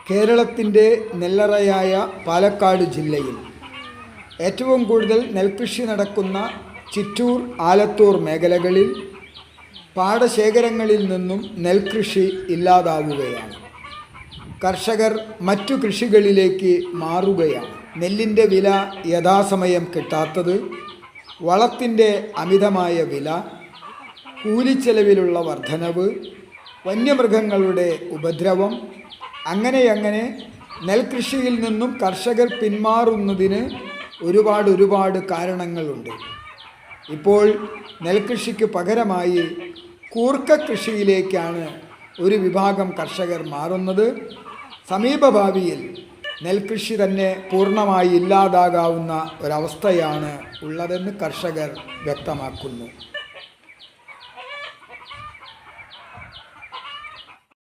കേരളത്തിൻ്റെ നെല്ലറയായ പാലക്കാട് ജില്ലയിൽ ഏറ്റവും കൂടുതൽ നെൽകൃഷി നടക്കുന്ന ചിറ്റൂർ, ആലത്തൂർ മേഖലകളിൽ പാടശേഖരങ്ങളിൽ നിന്നും നെൽകൃഷി ഇല്ലാതാവുകയാണ്. കർഷകർ മറ്റു കൃഷികളിലേക്ക് മാറുകയാണ്. നെല്ലിൻ്റെ വില യഥാസമയം കിട്ടാത്തത്, വളത്തിൻ്റെ അമിതമായ വില, കൂലിച്ചെലവിലുള്ള വർധനവ്, വന്യമൃഗങ്ങളുടെ ഉപദ്രവം, അങ്ങനെ നെൽകൃഷിയിൽ നിന്നും കർഷകർ പിന്മാറുന്നതിന് ഒരുപാട് കാരണങ്ങളുണ്ട്. ഇപ്പോൾ നെൽകൃഷിക്ക് പകരമായി കൂർക്ക കൃഷിയിലേക്കാണ് ഒരു വിഭാഗം കർഷകർ മാറുന്നത്. സമീപഭാവിയിൽ നെൽകൃഷി തന്നെ പൂർണ്ണമായി ഇല്ലാതാകാവുന്ന ഒരവസ്ഥയാണ് ഉള്ളതെന്ന് കർഷകർ വ്യക്തമാക്കുന്നു.